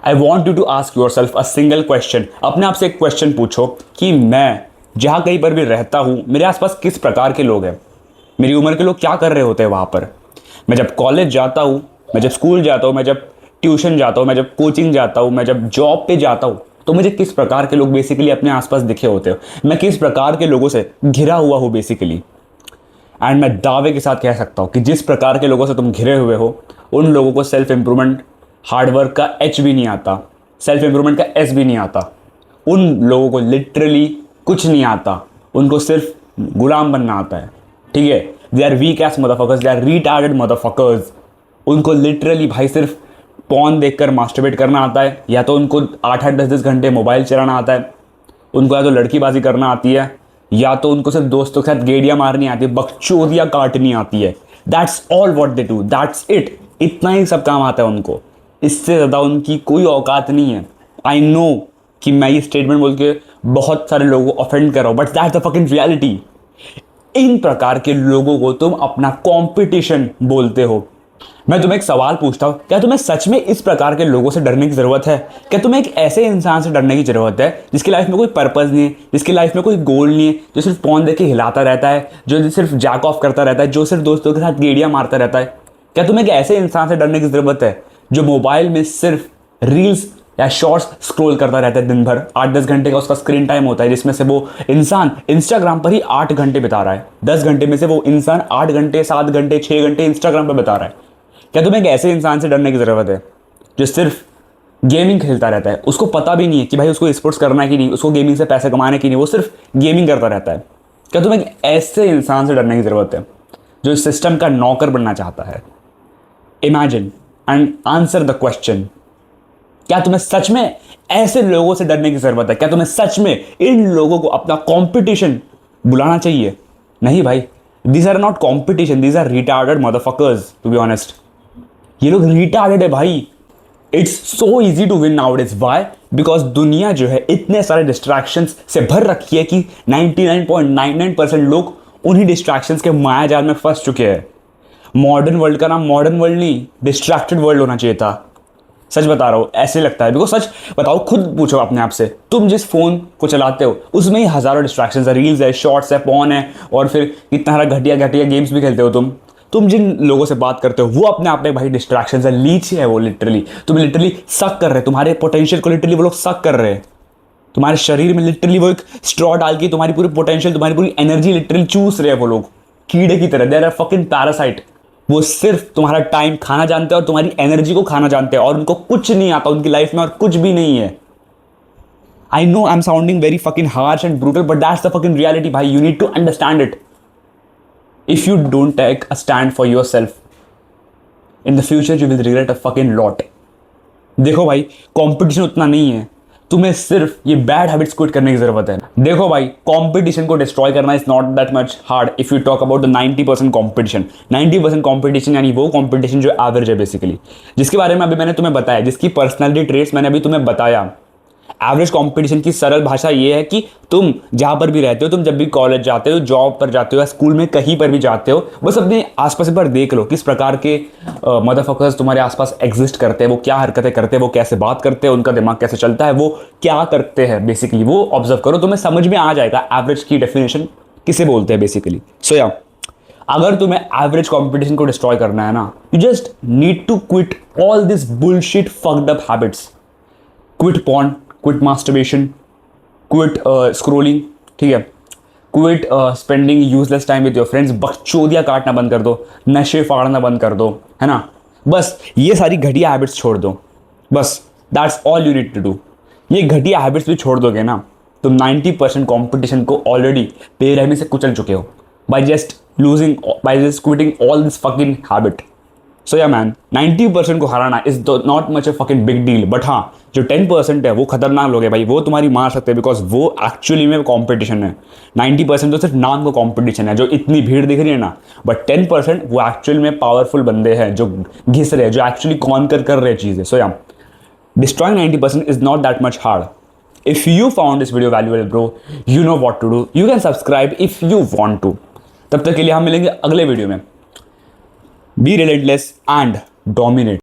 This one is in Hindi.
I want you to ask yourself a single question. अपने आप से एक क्वेश्चन पूछो कि मैं जहाँ कहीं पर भी रहता हूँ, मेरे आसपास किस प्रकार के लोग हैं, मेरी उम्र के लोग क्या कर रहे होते हैं वहाँ पर। मैं जब कॉलेज जाता हूँ, मैं जब स्कूल जाता हूँ, मैं जब ट्यूशन जाता हूँ, मैं जब कोचिंग जाता हूँ, मैं जब जॉब पे जाता हूँ, तो मुझे किस प्रकार के लोग बेसिकली अपने आसपास दिखे होते हो, मैं किस प्रकार के लोगों से घिरा हुआ हूँ बेसिकली। एंड मैं दावे के साथ कह सकता हूँ कि जिस प्रकार के लोगों से तुम घिरे हुए हो, उन लोगों को सेल्फ इंप्रूवमेंट हार्डवर्क का एच भी नहीं आता, सेल्फ इंप्रूवमेंट का एस भी नहीं आता। उन लोगों को लिटरली कुछ नहीं आता, उनको सिर्फ गुलाम बनना आता है। ठीक है, they are weak ass motherfuckers, they are retarded motherfuckers. उनको लिटरली भाई सिर्फ पॉन देखकर मास्टरबेट करना आता है, या तो उनको 8-8 10-10 घंटे मोबाइल चलाना आता है, उनको या तो लड़कीबाजी करना आती है, या तो उनको सिर्फ दोस्तों के साथ गेड़ियाँ मारनी आती है, बकचोदियाँ काटनी आती है। That's all what they do, that's it. इतना ही सब काम आता है उनको, इससे ज़्यादा उनकी कोई औकात नहीं है। आई नो कि मैं ये स्टेटमेंट बोल के बहुत सारे लोगों को ऑफेंड कर रहा हूँ, but that's the fucking reality. इन प्रकार के लोगों को तुम अपना कंपटीशन बोलते हो। मैं तुम्हें एक सवाल पूछता हूं, क्या तुम्हें सच में इस प्रकार के लोगों से डरने की जरूरत है? क्या तुम्हें एक ऐसे इंसान से डरने की जरूरत है जिसकी लाइफ में कोई पर्पस नहीं है, जिसकी लाइफ में कोई गोल नहीं है, जो सिर्फ फोन देख के हिलाता रहता है, जो सिर्फ जैक ऑफ करता रहता है, जो सिर्फ दोस्तों के साथ गेड़ियां मारता रहता है? क्या तुम्हें एक ऐसे इंसान से डरने की जरूरत है जो मोबाइल में सिर्फ रील्स या शॉर्ट्स स्क्रॉल करता रहता है दिन भर? 8-10 घंटे का उसका स्क्रीन टाइम होता है, जिसमें से वो इंसान इंस्टाग्राम पर ही 8 घंटे बिता रहा है। 10 घंटे में से वो इंसान 8 घंटे, 7 घंटे, 6 घंटे इंस्टाग्राम पर बिता रहा है। क्या तुम्हें एक ऐसे इंसान से डरने की ज़रूरत है जो सिर्फ गेमिंग खेलता रहता है, उसको पता भी नहीं है कि भाई उसको स्पोर्ट्स करना है कि नहीं, उसको गेमिंग से पैसे कमाने की नहीं, वो सिर्फ गेमिंग करता रहता है? क्या तुम्हें एक ऐसे इंसान से डरने की ज़रूरत है जो इस सिस्टम का नौकर बनना चाहता है? Imagine and answer the question. क्या तुम्हें सच में ऐसे लोगों से डरने की ज़रूरत है? क्या तुम्हें सच में इन लोगों को अपना कॉम्पिटिशन बुलाना चाहिए? नहीं भाई, these are not competition, these are retarded motherfuckers, to be honest. ये लोग रिटार्डेड है भाई। It's so easy to win nowadays. Why? Because दुनिया जो है इतने सारे डिस्ट्रैक्शंस से भर रखी है कि 99.99% लोग उन्हीं डिस्ट्रैक्शंस के मायाजाल में फंस चुके हैं। मॉडर्न वर्ल्ड का नाम मॉडर्न वर्ल्ड नहीं, डिस्ट्रैक्टेड वर्ल्ड होना चाहिए था। सच बता रहा हूँ, ऐसे लगता है। बिकॉज सच बताओ, खुद पूछो अपने आप से, तुम जिस फोन को चलाते हो उसमें ही हजारों डिस्ट्रैक्शंस है, रील्स है, शॉर्ट्स है, पॉन है, और फिर इतना सारा घटिया घटिया गेम्स भी खेलते हो तुम जिन लोगों से बात करते हो वो अपने आप में भाई डिस्ट्रैक्शंस है, लीच है वो। लिटरली तुम्हें लिटरली सक कर रहे हैं, तुम्हारे पोटेंशियल को लिटरली वो लोग सक कर रहे हैं। तुम्हारे शरीर में लिटरली वो एक स्ट्रॉ डाल के तुम्हारी पूरी पोटेंशियल, तुम्हारी पूरी एनर्जी लिटरली चूस रहे हैं वो लोग, कीड़े की तरह। They are fucking parasite. वो सिर्फ तुम्हारा टाइम खाना जानते हैं और तुम्हारी एनर्जी को खाना जानते हैं, और उनको कुछ नहीं आता उनकी लाइफ में, और कुछ भी नहीं है। I know I am sounding very fucking harsh and brutal, but that's the fucking reality भाई। You need to understand it. If you don't take a stand for yourself, in the future you will regret a fucking lot. देखो भाई, कंपटीशन उतना नहीं है, तुम्हें सिर्फ ये बैड हैबिट्स क्विट करने की जरूरत है। देखो भाई, कंपटीशन को डिस्ट्रॉय करना is not that much hard if you talk about the 90% competition. 90% competition यानी वो कंपटीशन जो एवरेज है बेसिकली, जिसके बारे में अभी मैंने तुम्हें बताया, जिसकी पर्सनैलिटी ट्रेट्स मैंने अभी तुम्हें बताया। एवरेज कंपटीशन की सरल भाषा ये है कि तुम जहां पर भी रहते हो, तुम जब भी कॉलेज जाते हो, जॉब पर जाते हो, या स्कूल में कहीं पर भी जाते हो, बस अपने आसपास एक बार देख लो किस प्रकार के मदरफकर्स तुम्हारे आसपास एग्जिस्ट करते हैं, वो क्या हरकतें करते हैं, वो कैसे बात करते हैं, उनका दिमाग कैसे चलता है, वो क्या करते हैं बेसिकली, वो ऑब्जर्व करो, तुम्हें समझ में आ जाएगा एवरेज की डेफिनेशन किसे बोलते हैं बेसिकली। सो या अगर तुम्हें एवरेज कंपटीशन को डिस्ट्रॉय करना है ना, you just need to quit all this bullshit fucked up habits. Quit porn, quit masturbation, quit scrolling, ठीक है, quit spending useless time with your friends, बकचोदियाँ काटना बंद कर दो, नशे फाड़ना बंद कर दो, है ना। बस ये सारी घटिया हैबिट्स छोड़ दो, बस that's all you need to do. ये घटिया हैबिट्स भी छोड़ दोगे ना, तुम 90% कॉम्पिटिशन को ऑलरेडी बेरहमी से कुचल चुके हो by just quitting all this fucking habit. So yeah man, 90% को हराना is not much a fucking big deal, but हाँ, जो 10% है वो खतरनाक लोग हैं भाई, वो तुम्हारी मार सकते हैं, बिकॉज वो एक्चुअली में कंपटीशन है। 90% तो सिर्फ नाम का कंपटीशन है, जो इतनी भीड़ दिख रही है ना, बट 10% वो एक्चुअल में पावरफुल बंदे हैं जो घिस रहे हैं, जो एक्चुअली कॉन्कर कर रहे चीज़ें। सो या destroying 90% is not that much hard. If you found this video valuable bro, you know what to do. You can subscribe if you want to. तब तक के लिए हम मिलेंगे अगले वीडियो में। Be relentless and dominate.